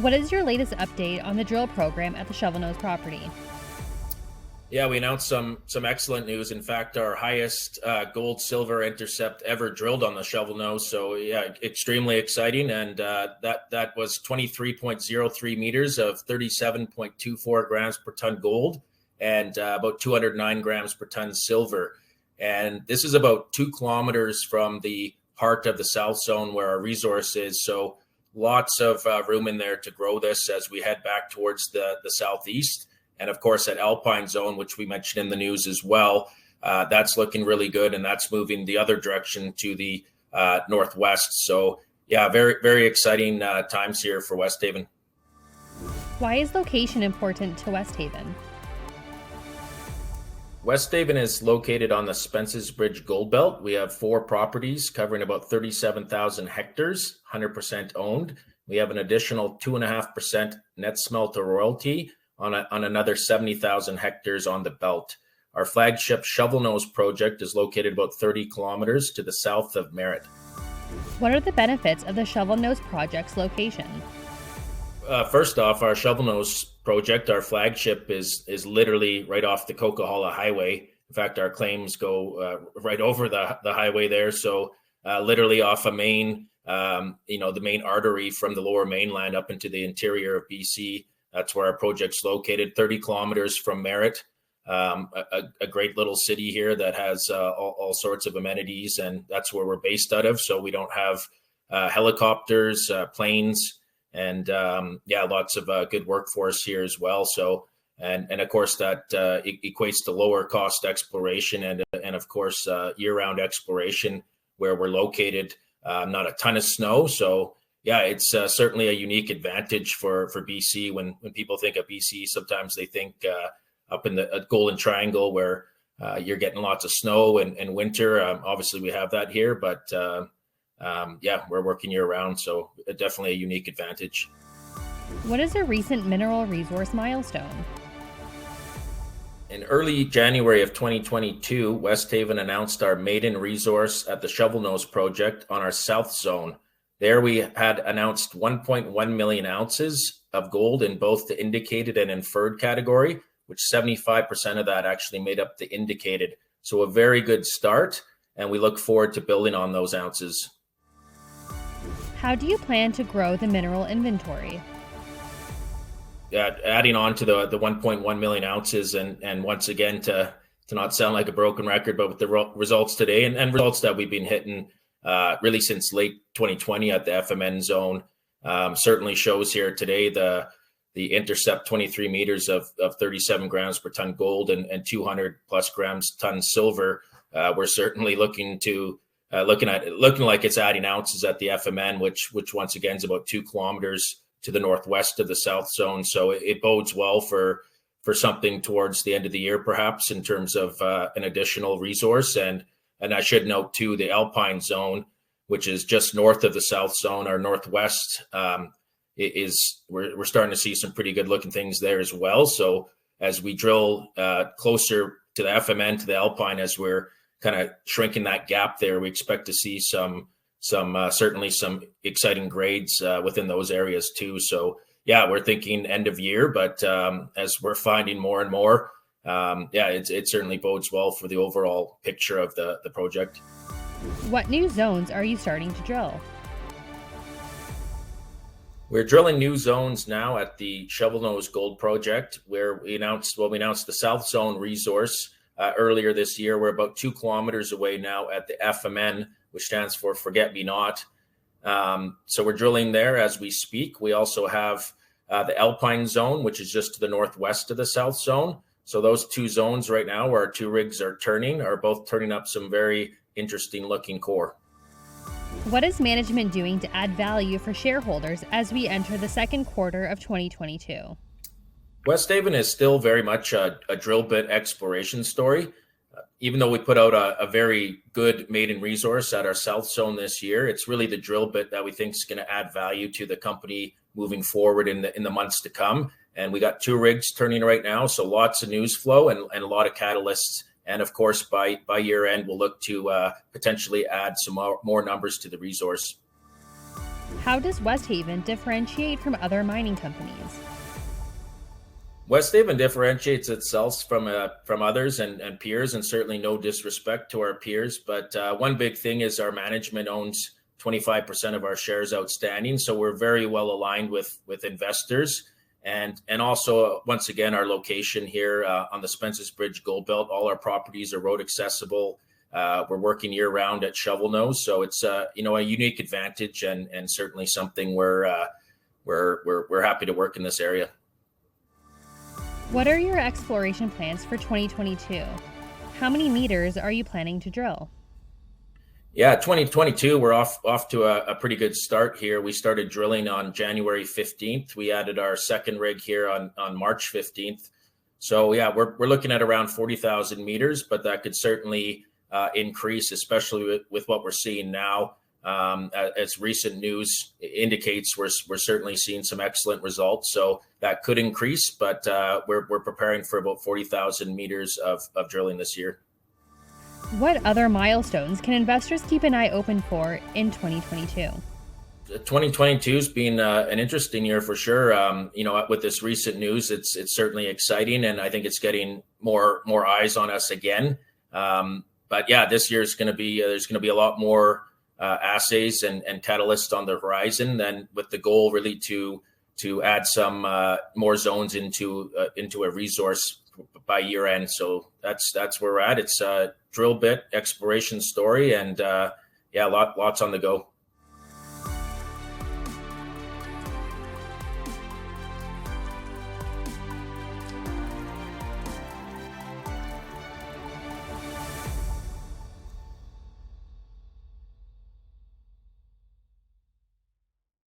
What is your latest update on the drill program at the Shovel Nose property? Yeah, we announced some excellent news. In fact, our highest gold silver intercept ever drilled on the Shovel Nose. So yeah, extremely exciting. And that was 23.03 meters of 37.24 grams per ton gold and about 209 grams per ton silver. And this is about 2 kilometers from the heart of the South Zone where our resource is. So lots of room in there to grow this as we head back towards the southeast. And of course, at Alpine Zone, which we mentioned in the news as well, that's looking really good, and that's moving the other direction to the northwest. So, yeah, very, very exciting times here for Westhaven. Why is location important to Westhaven? Westhaven is located on the Spence's Bridge Gold Belt. We have 4 properties covering about 37,000 hectares, 100% owned. We have an additional 2.5% net smelter royalty on another 70,000 hectares on the belt. Our flagship Shovel Nose project is located about 30 kilometers to the south of Merritt. What are the benefits of the Shovel Nose project's location? First off, our Shovel Nose project, our flagship, is literally right off the Coquihalla Highway. In fact, our claims go right over the highway there. So literally off a main, the main artery from the lower mainland up into the interior of BC. That's where our project's located, 30 kilometers from Merritt, a great little city here that has all sorts of amenities, and that's where we're based out of. So we don't have helicopters, planes, and lots of good workforce here as well. So, and of course that equates to lower cost exploration and of course year-round exploration where we're located. Not a ton of snow, so. Yeah, it's certainly a unique advantage for BC. When people think of BC, sometimes they think up in the Golden Triangle where you're getting lots of snow and winter. Obviously, we have that here, but we're working year round, so definitely a unique advantage. What is a recent mineral resource milestone? In early January of 2022, Westhaven announced our maiden resource at the Shovel Nose project on our South Zone. There we had announced 1.1 million ounces of gold in both the indicated and inferred category, which 75% of that actually made up the indicated. So a very good start, and we look forward to building on those ounces. How do you plan to grow the mineral inventory? Adding on to the 1.1 million ounces, and once again, to not sound like a broken record, but with the results today and results that we've been hitting really since late 2020 at the FMN zone, certainly shows here today the intercept 23 meters of 37 grams per ton gold and 200 plus grams ton silver. We're certainly looking like it's adding ounces at the FMN, which once again is about 2 kilometers to the northwest of the South Zone. So it bodes well for something towards the end of the year, perhaps, in terms of an additional resource. And I should note too, the Alpine Zone, which is just north of the South Zone, or northwest, we're starting to see some pretty good looking things there as well. So as we drill closer to the FMN, to the Alpine, as we're kind of shrinking that gap there, we expect to see certainly some exciting grades within those areas too. So yeah, we're thinking end of year, but as we're finding more and more, it certainly bodes well for the overall picture of the project. What new zones are you starting to drill? We're drilling new zones now at the Shovel Nose Gold Project, where we announced the South Zone resource earlier this year. We're about 2 kilometers away now at the FMN, which stands for Forget Me Not. So we're drilling there as we speak. We also have the Alpine Zone, which is just to the northwest of the South Zone. So those 2 zones right now where our 2 rigs are both turning up some very interesting looking core. What is management doing to add value for shareholders as we enter the second quarter of 2022? Westhaven is still very much a drill bit exploration story. Even though we put out a very good maiden resource at our South Zone this year, it's really the drill bit that we think is going to add value to the company moving forward in the months to come. And we got 2 rigs turning right now, so lots of news flow and a lot of catalysts. And of course, by year end, we'll look to potentially add some more numbers to the resource. How does Westhaven differentiate from other mining companies? Westhaven differentiates itself from others and peers, and certainly no disrespect to our peers. But one big thing is our management owns 25% of our shares outstanding, so we're very well aligned with investors, and also once again our location here on the Spence's Bridge Gold Belt. All our properties are road accessible. We're working year round at shovel nose, so it's a unique advantage, and certainly something we're happy to work in this area. What are your exploration plans for 2022? How many meters are you planning to drill? Yeah, 2022, we're off to a pretty good start here. We started drilling on January 15th. We added our second rig here on March 15th. So yeah, we're looking at around 40,000 meters, but that could certainly increase, especially with what we're seeing now. As recent news indicates, we're certainly seeing some excellent results, so that could increase. But we're preparing for about 40,000 meters of drilling this year. What other milestones can investors keep an eye open for in 2022? 2022 has been an interesting year for sure. With this recent news, it's certainly exciting, and I think it's getting more eyes on us again. But yeah, this year is going to be there's going to be a lot more assays and catalysts on the horizon, then with the goal really to add some more zones into a resource by year end. So that's where we're at. It's a drill bit exploration story, and lots on the go.